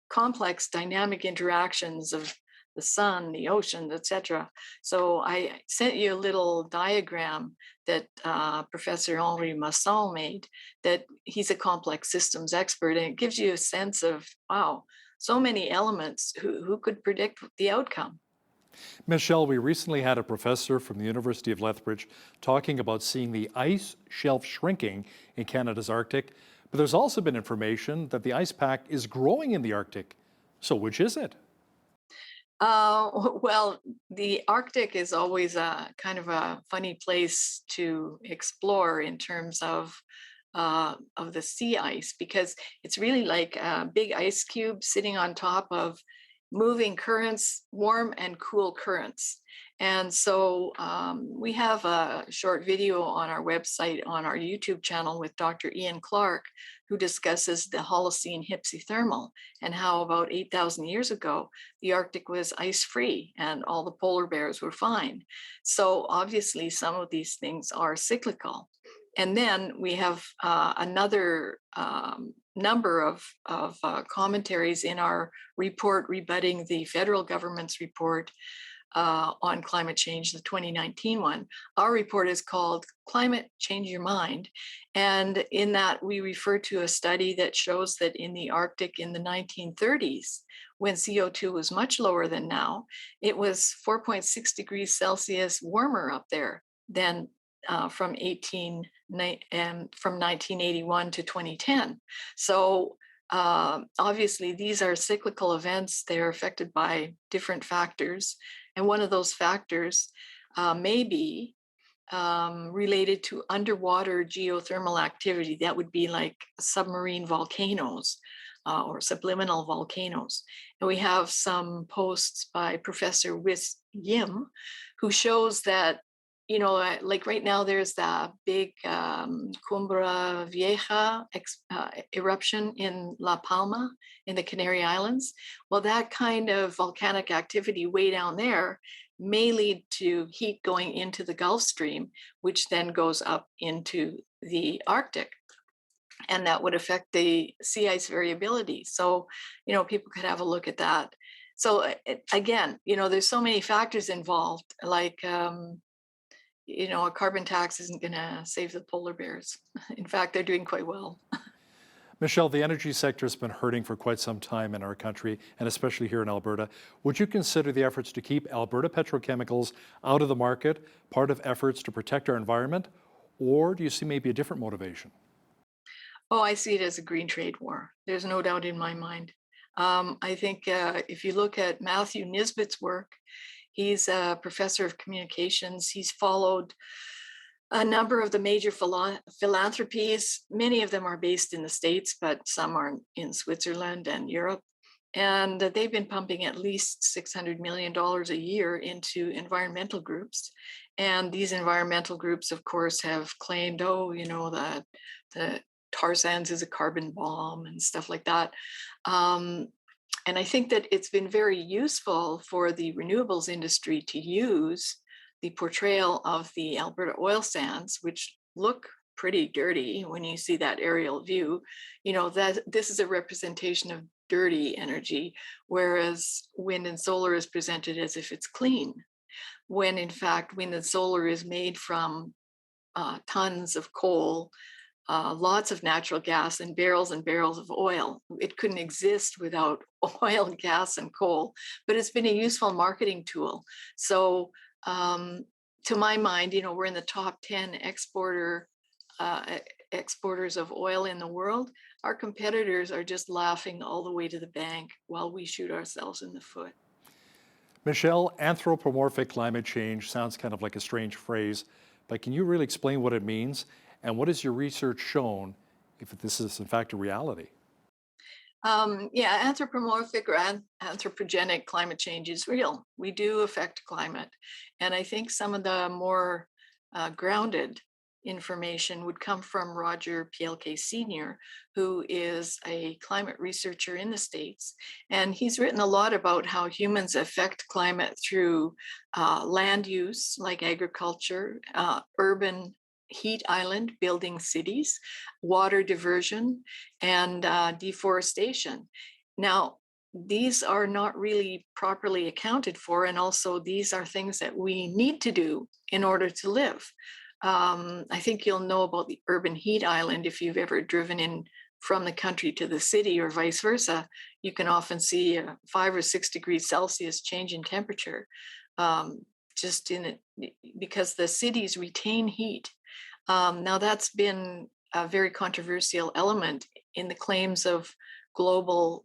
complex dynamic interactions of the sun, the ocean, etc. So I sent you a little diagram that Professor Henri Masson made, that he's a complex systems expert, and it gives you a sense of, wow, so many elements. Who could predict the outcome? Michelle, we recently had a professor from the University of Lethbridge talking about seeing the ice shelf shrinking in Canada's Arctic, but there's also been information that the ice pack is growing in the Arctic. So which is it? Well, the Arctic is always a kind of a funny place to explore in terms of the sea ice, because it's really like a big ice cube sitting on top of moving currents, warm and cool currents. And so we have a short video on our website, on our YouTube channel, with Dr. Ian Clark, who discusses the Holocene hypsothermal and how about 8,000 years ago, the Arctic was ice-free and all the polar bears were fine. So obviously some of these things are cyclical. And then we have another number of commentaries in our report rebutting the federal government's report on climate change, the 2019 one. Our report is called Climate Change Your Mind. And in that, we refer to a study that shows that in the Arctic in the 1930s, when CO2 was much lower than now, it was 4.6 degrees Celsius warmer up there than from 1981 to 2010. So obviously, these are cyclical events. They're affected by different factors. And one of those factors may be related to underwater geothermal activity. That would be like submarine volcanoes or subliminal volcanoes. And we have some posts by Professor Wis Yim, who shows that, you know, like right now there's the big Cumbra Vieja eruption in La Palma in the Canary Islands. Well, that kind of volcanic activity way down there may lead to heat going into the Gulf Stream, which then goes up into the Arctic. And that would affect the sea ice variability. So, you know, people could have a look at that. So again, you know, there's so many factors involved, like, you know, a carbon tax isn't going to save the polar bears. In fact, they're doing quite well. Michelle, the energy sector has been hurting for quite some time in our country, and especially here in Alberta. Would you consider the efforts to keep Alberta petrochemicals out of the market part of efforts to protect our environment, or do you see maybe a different motivation? Oh, I see it as a green trade war. There's no doubt in my mind. I think if you look at Matthew Nisbet's work, he's a professor of communications. He's followed a number of the major philanthropies. Many of them are based in the States, but some are in Switzerland and Europe. And they've been pumping at least $600 million a year into environmental groups. And these environmental groups, of course, have claimed, oh, you know, that the tar sands is a carbon bomb and stuff like that. And I think that it's been very useful for the renewables industry to use the portrayal of the Alberta oil sands, which look pretty dirty when you see that aerial view. You know, that this is a representation of dirty energy, whereas wind and solar is presented as if it's clean, when in fact wind and solar is made from tons of coal, lots of natural gas, and barrels of oil. It couldn't exist without oil, gas, and coal, but it's been a useful marketing tool. So to my mind, you know, we're in the top 10 exporters of oil in the world. Our competitors are just laughing all the way to the bank while we shoot ourselves in the foot. Michelle, anthropomorphic climate change sounds kind of like a strange phrase, but can you really explain what it means? And what has your research shown if this is in fact a reality? Yeah, anthropomorphic or anthropogenic climate change is real. We do affect climate. And I think some of the more grounded information would come from Roger Pielke Sr., who is a climate researcher in the States. And he's written a lot about how humans affect climate through land use, like agriculture, urban heat island, building cities, water diversion, and deforestation. Now, these are not really properly accounted for, and also these are things that we need to do in order to live. I think you'll know about the urban heat island if you've ever driven in from the country to the city or vice versa. You can often see a 5 or 6 degrees Celsius change in temperature just in it, because the cities retain heat. Now, that's been a very controversial element in the claims of global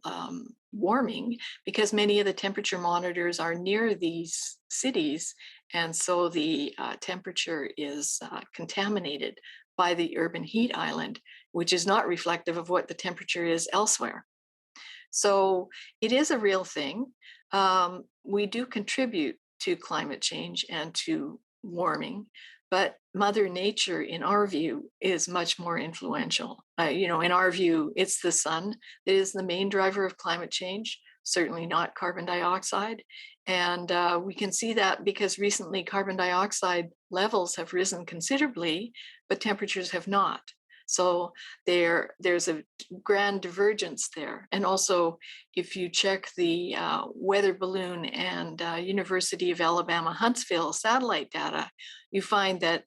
warming, because many of the temperature monitors are near these cities, and so the temperature is contaminated by the urban heat island, which is not reflective of what the temperature is elsewhere. So it is a real thing. We do contribute to climate change and to warming, but Mother Nature, in our view, is much more influential. You know, in our view, it's the sun that is the main driver of climate change. certainly not carbon dioxide. And we can see that because recently carbon dioxide levels have risen considerably, but temperatures have not. So there's a grand divergence there. And also, if you check the weather balloon and University of Alabama Huntsville satellite data, you find that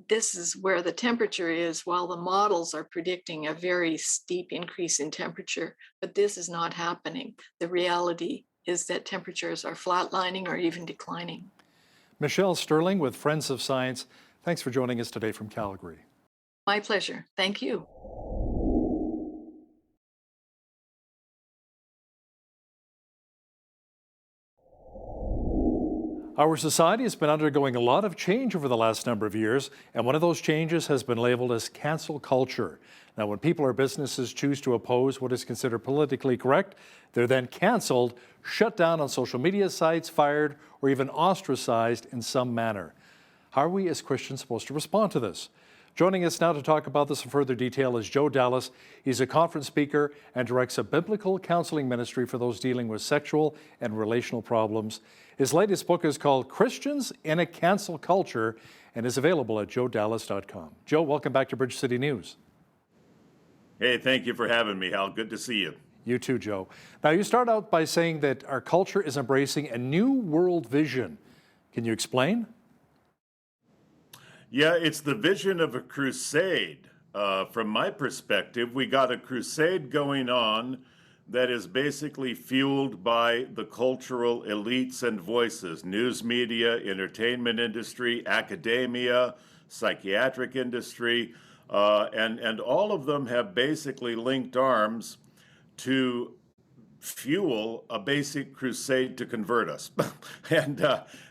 this is where the temperature is, while the models are predicting a very steep increase in temperature, but this is not happening. The reality is that temperatures are flatlining or even declining. Michelle Sterling with Friends of Science, thanks for joining us today from Calgary. My pleasure. Thank you. Our society has been undergoing a lot of change over the last number of years, and one of those changes has been labeled as cancel culture. Now, when people or businesses choose to oppose what is considered politically correct, they're then canceled, shut down on social media sites, fired, or even ostracized in some manner. How are we as Christians supposed to respond to this? Joining us now to talk about this in further detail is Joe Dallas. He's a conference speaker and directs a biblical counseling ministry for those dealing with sexual and relational problems. His latest book is called Christians in a Cancel Culture and is available at joedallas.com. Joe, welcome back to Bridge City News. Hey, thank you for having me, Hal. Good to see you. You too, Joe. Now, you start out by saying that our culture is embracing a new world vision. Can you explain? Yeah, it's the vision of a crusade. From my perspective, we got a crusade going on that is basically fueled by the cultural elites and voices, news media, entertainment industry, academia, psychiatric industry, and all of them have basically linked arms to fuel a basic crusade to convert us. And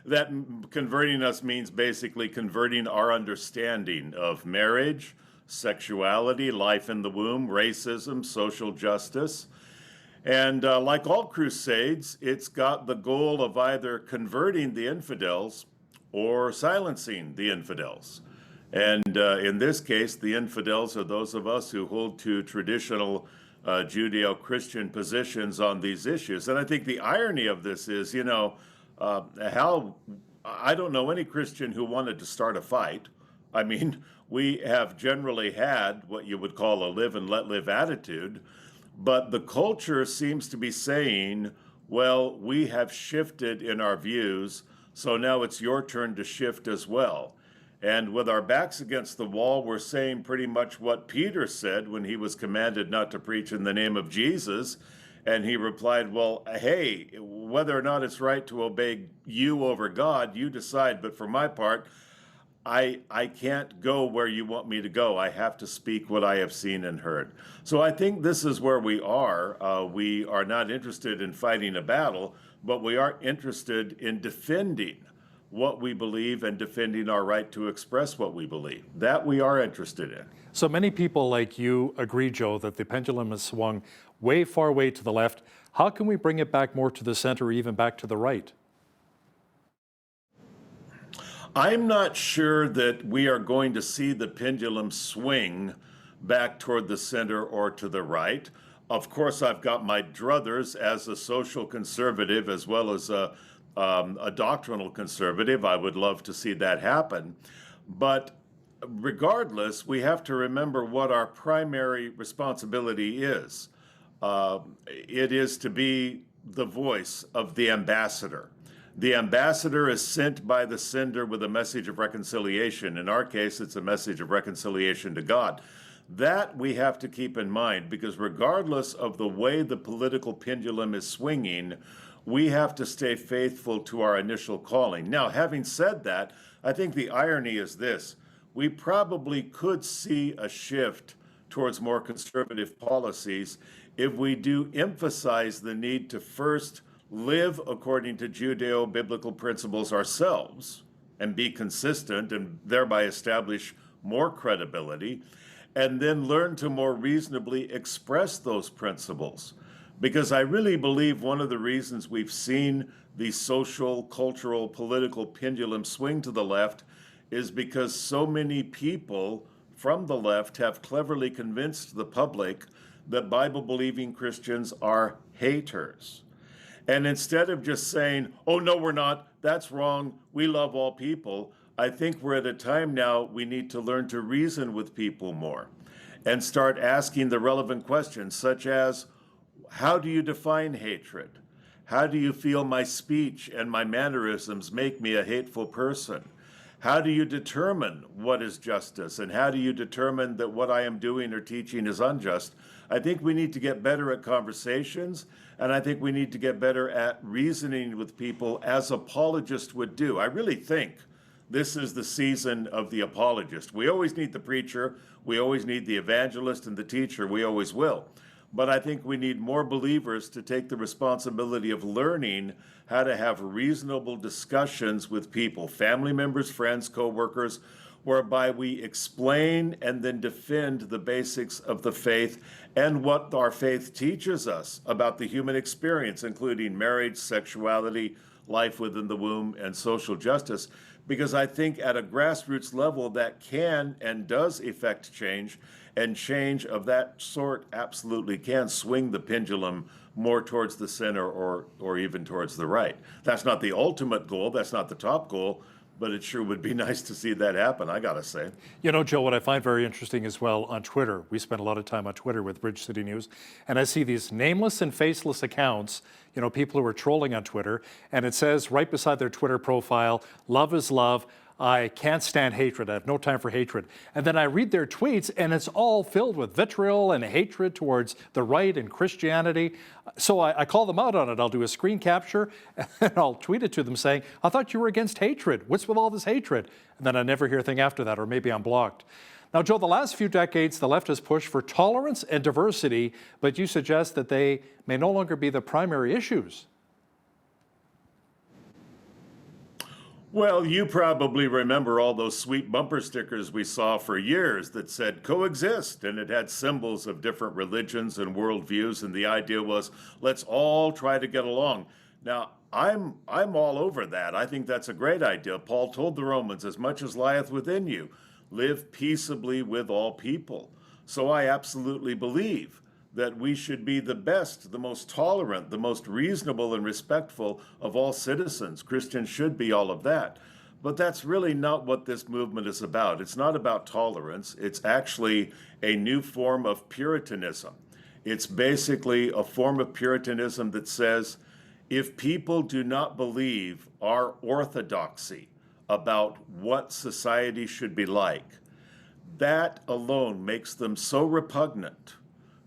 that converting us means basically converting our understanding of marriage, sexuality, life in the womb, racism, social justice. And like all crusades, it's got the goal of either converting the infidels or silencing the infidels. And in this case, the infidels are those of us who hold to traditional Judeo-Christian positions on these issues. And I think the irony of this is, Hal, I don't know any Christian who wanted to start a fight. I mean, we have generally had what you would call a live and let live attitude, but the culture seems to be saying, well, we have shifted in our views, so now it's your turn to shift as well. And with our backs against the wall, we're saying pretty much what Peter said when he was commanded not to preach in the name of Jesus. And he replied, well, hey, whether or not it's right to obey you over God, you decide. But for my part, I can't go where you want me to go. I have to speak what I have seen and heard. So I think this is where we are. We are not interested in fighting a battle, but we are interested in defending what we believe and defending our right to express what we believe. That we are interested in. So many people like you agree, Joe, that the pendulum has swung way far way to the left. How can we bring it back more to the center or even back to the right? I'm not sure that we are going to see the pendulum swing back toward the center or to the right. Of course, I've got my druthers as a social conservative as well as a doctrinal conservative. I would love to see that happen. But regardless, we have to remember what our primary responsibility is. It is to be the voice of the ambassador. The ambassador is sent by the sender with a message of reconciliation. In our case, it's a message of reconciliation to God. That we have to keep in mind, because regardless of the way the political pendulum is swinging, we have to stay faithful to our initial calling. Now, having said that, I think the irony is this. We probably could see a shift towards more conservative policies if we do emphasize the need to first live according to Judeo-biblical principles ourselves and be consistent and thereby establish more credibility, and then learn to more reasonably express those principles. Because I really believe one of the reasons we've seen the social, cultural, political pendulum swing to the left is because so many people from the left have cleverly convinced the public that Bible-believing Christians are haters. And instead of just saying, oh, no, we're not, that's wrong, we love all people, I think we're at a time now we need to learn to reason with people more and start asking the relevant questions, such as, how do you define hatred? How do you feel my speech and my mannerisms make me a hateful person? How do you determine what is justice? And how do you determine that what I am doing or teaching is unjust? I think we need to get better at conversations, and I think we need to get better at reasoning with people as apologists would do. I really think this is the season of the apologist. We always need the preacher, we always need the evangelist and the teacher, we always will. But I think we need more believers to take the responsibility of learning how to have reasonable discussions with people, family members, friends, co-workers, whereby we explain and then defend the basics of the faith and what our faith teaches us about the human experience, including marriage, sexuality, life within the womb, and social justice. Because I think at a grassroots level that can and does effect change, and change of that sort absolutely can swing the pendulum more towards the center or even towards the right. That's not the ultimate goal, that's not the top goal, but it sure would be nice to see that happen, I gotta say. You know, Joe, what I find very interesting as well on Twitter, we spend a lot of time on Twitter with Bridge City News, and I see these nameless and faceless accounts, you know, people who are trolling on Twitter, and it says right beside their Twitter profile, love is love, I can't stand hatred, I have no time for hatred. And then I read their tweets and it's all filled with vitriol and hatred towards the right and Christianity. So I call them out on it. I'll do a screen capture and I'll tweet it to them saying, I thought you were against hatred. What's with all this hatred? And then I never hear a thing after that, or maybe I'm blocked. Now, Joe, the last few decades, the left has pushed for tolerance and diversity, but you suggest that they may no longer be the primary issues. Well, you probably remember all those sweet bumper stickers we saw for years that said coexist, and it had symbols of different religions and worldviews, and the idea was, let's all try to get along. Now, I'm all over that. I think that's a great idea. Paul told the Romans, as much as lieth within you, live peaceably with all people. So I absolutely believe that we should be the best, the most tolerant, the most reasonable and respectful of all citizens. Christians should be all of that. But that's really not what this movement is about. It's not about tolerance. It's actually a new form of Puritanism. It's basically a form of Puritanism that says, if people do not believe our orthodoxy about what society should be like, that alone makes them so repugnant,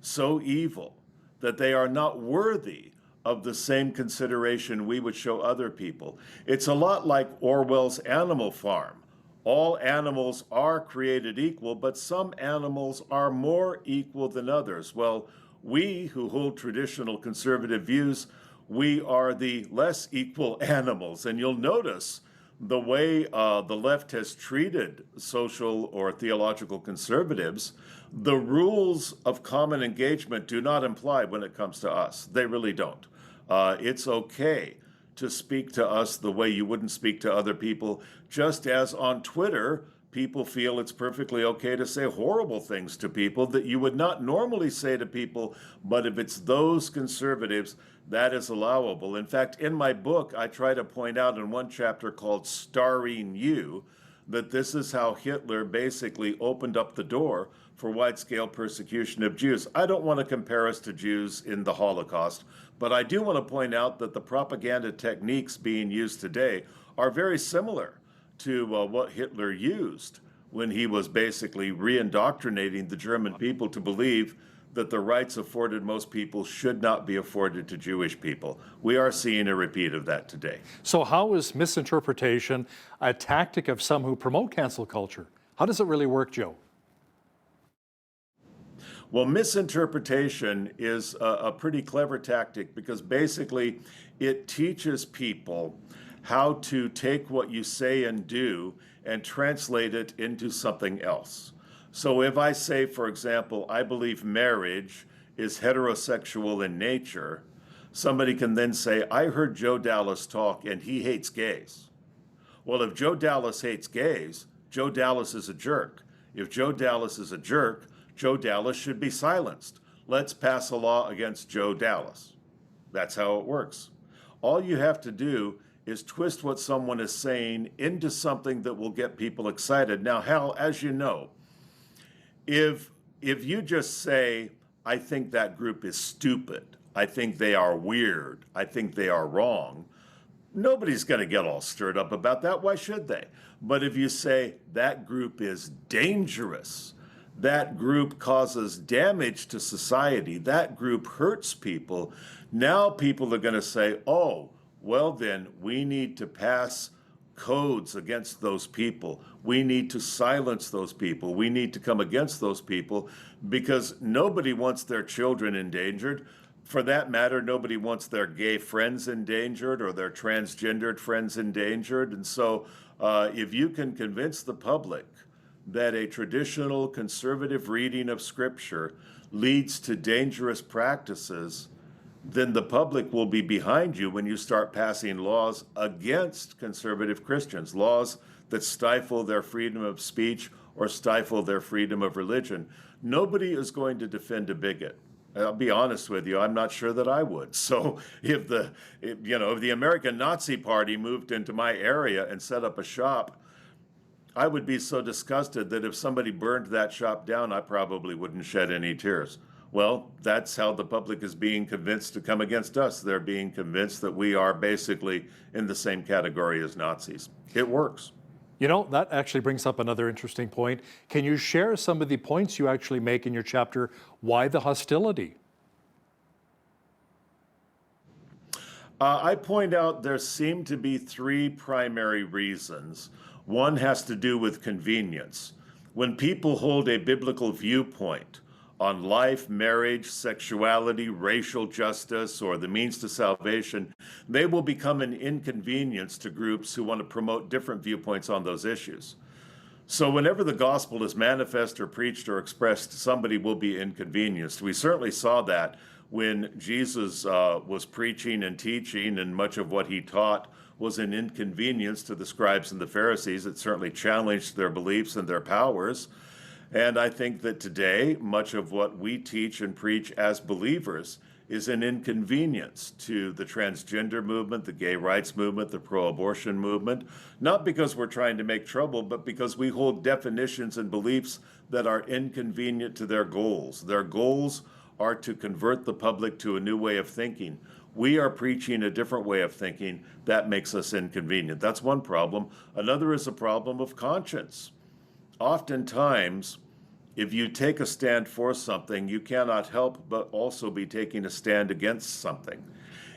so evil, that they are not worthy of the same consideration we would show other people. It's a lot like Orwell's Animal Farm. All animals are created equal, but some animals are more equal than others. Well, we who hold traditional conservative views, we are the less equal animals. And you'll notice the way the left has treated social or theological conservatives, the rules of common engagement do not apply when it comes to us. They really don't. It's okay to speak to us the way you wouldn't speak to other people, just as on Twitter, people feel it's perfectly okay to say horrible things to people that you would not normally say to people, but if it's those conservatives, that is allowable. In fact, in my book, I try to point out in one chapter called Starring You, that this is how Hitler basically opened up the door for wide-scale persecution of Jews. I don't want to compare us to Jews in the Holocaust, but I do want to point out that the propaganda techniques being used today are very similar to what Hitler used when he was basically re-indoctrinating the German people to believe that the rights afforded most people should not be afforded to Jewish people. We are seeing a repeat of that today. So how is misinterpretation a tactic of some who promote cancel culture? How does it really work, Joe? Well, misinterpretation is a pretty clever tactic because basically it teaches people how to take what you say and do and translate it into something else. So if I say, for example, I believe marriage is heterosexual in nature, somebody can then say, I heard Joe Dallas talk and he hates gays. Well, if Joe Dallas hates gays, Joe Dallas is a jerk. If Joe Dallas is a jerk, Joe Dallas should be silenced. Let's pass a law against Joe Dallas. That's how it works. All you have to do is twist what someone is saying into something that will get people excited. Now, Hal, as you know, if you just say, I think that group is stupid, I think they are weird, I think they are wrong, nobody's going to get all stirred up about that. Why should they? But if you say that group is dangerous, that group causes damage to society, that group hurts people, now people are going to say, oh, well then we need to pass codes against those people. We need to silence those people. We need to come against those people because nobody wants their children endangered. For that matter, nobody wants their gay friends endangered or their transgendered friends endangered. And so if you can convince the public that a traditional conservative reading of Scripture leads to dangerous practices, then the public will be behind you when you start passing laws against conservative Christians, laws that stifle their freedom of speech or stifle their freedom of religion. Nobody is going to defend a bigot. I'll be honest with you, I'm not sure that I would. So if the American Nazi Party moved into my area and set up a shop, I would be so disgusted that if somebody burned that shop down, I probably wouldn't shed any tears. Well, that's how the public is being convinced to come against us. They're being convinced that we are basically in the same category as Nazis. It works. You know, that actually brings up another interesting point. Can you share some of the points you actually make in your chapter, Why the Hostility? I point out there seem to be three primary reasons. One has to do with convenience. When people hold a biblical viewpoint on life, marriage, sexuality, racial justice, or the means to salvation, they will become an inconvenience to groups who want to promote different viewpoints on those issues. So whenever the gospel is manifest or preached or expressed, somebody will be inconvenienced. We certainly saw that when Jesus was preaching and teaching, and much of what he taught was an inconvenience to the scribes and the Pharisees. It certainly challenged their beliefs and their powers. And I think that today, much of what we teach and preach as believers is an inconvenience to the transgender movement, the gay rights movement, the pro-abortion movement, not because we're trying to make trouble, but because we hold definitions and beliefs that are inconvenient to their goals. Their goals are to convert the public to a new way of thinking. We are preaching a different way of thinking. That makes us inconvenient. That's one problem. Another is a problem of conscience. Oftentimes, if you take a stand for something, you cannot help but also be taking a stand against something.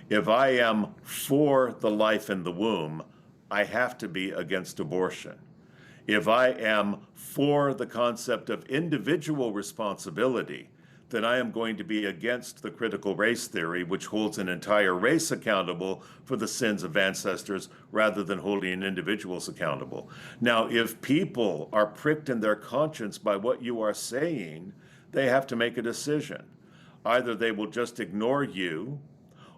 If I am for the life in the womb, I have to be against abortion. If I am for the concept of individual responsibility, then I am going to be against the critical race theory, which holds an entire race accountable for the sins of ancestors rather than holding individuals accountable. Now, if people are pricked in their conscience by what you are saying, they have to make a decision. Either they will just ignore you,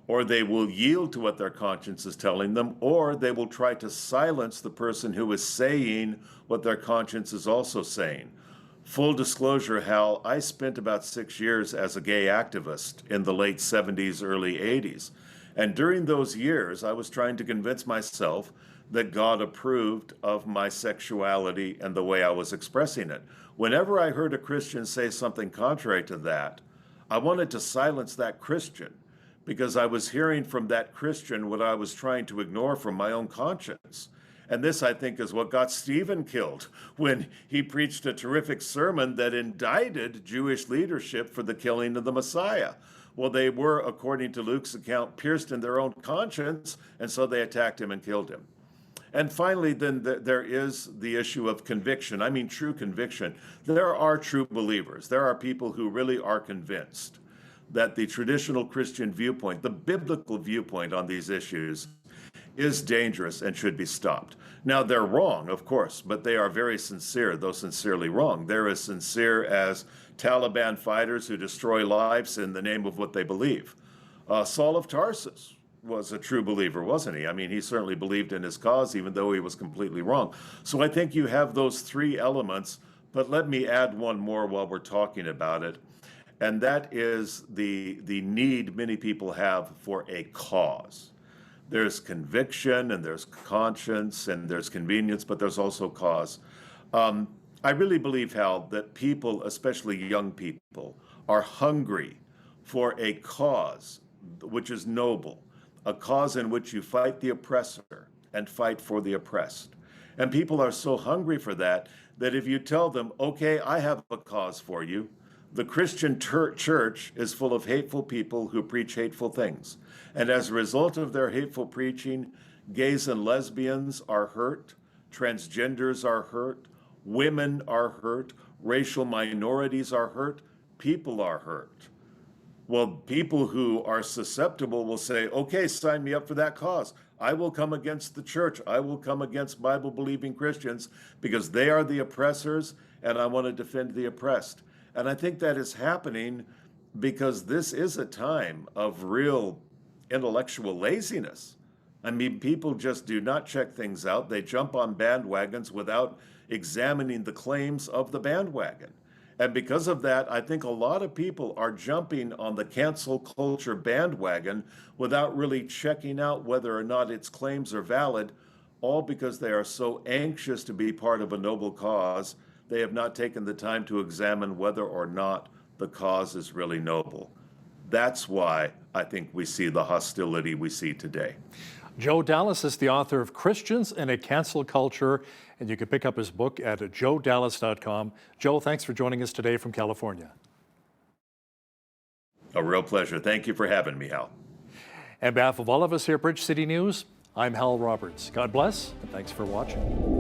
or they will yield to what their conscience is telling them, or they will try to silence the person who is saying what their conscience is also saying. Full disclosure, Hal, I spent about 6 years as a gay activist in the late 70s, early 80s. And during those years, I was trying to convince myself that God approved of my sexuality and the way I was expressing it. Whenever I heard a Christian say something contrary to that, I wanted to silence that Christian because I was hearing from that Christian what I was trying to ignore from my own conscience. And this, I think, is what got Stephen killed when he preached a terrific sermon that indicted Jewish leadership for the killing of the Messiah. Well, they were, according to Luke's account, pierced in their own conscience, and so they attacked him and killed him. And finally, then there is the issue of conviction. I mean, true conviction. There are true believers. There are people who really are convinced that the traditional Christian viewpoint, the biblical viewpoint on these issues, is dangerous and should be stopped. Now, they're wrong, of course, but they are very sincere, though sincerely wrong. They're as sincere as Taliban fighters who destroy lives in the name of what they believe. Saul of Tarsus was a true believer, wasn't he? I mean, he certainly believed in his cause, even though he was completely wrong. So I think you have those three elements, but let me add one more while we're talking about it, and that is the need many people have for a cause. There's conviction and there's conscience and there's convenience, but there's also cause. I really believe, Hal, that people, especially young people, are hungry for a cause which is noble, a cause in which you fight the oppressor and fight for the oppressed. And people are so hungry for that that if you tell them, okay, I have a cause for you, the Christian church is full of hateful people who preach hateful things. And as a result of their hateful preaching, gays and lesbians are hurt, transgenders are hurt, women are hurt, racial minorities are hurt, people are hurt. Well, people who are susceptible will say, okay, sign me up for that cause. I will come against the church. I will come against Bible-believing Christians because they are the oppressors and I want to defend the oppressed. And I think that is happening because this is a time of real intellectual laziness. I mean, people just do not check things out. They jump on bandwagons without examining the claims of the bandwagon. And because of that, I think a lot of people are jumping on the cancel culture bandwagon without really checking out whether or not its claims are valid, all because they are so anxious to be part of a noble cause. They have not taken the time to examine whether or not the cause is really noble. That's why I think we see the hostility we see today. Joe Dallas is the author of Christians in a Cancel Culture, and you can pick up his book at joedallas.com. Joe, thanks for joining us today from California. A real pleasure. Thank you for having me, Hal. On behalf of all of us here at Bridge City News, I'm Hal Roberts. God bless, and thanks for watching.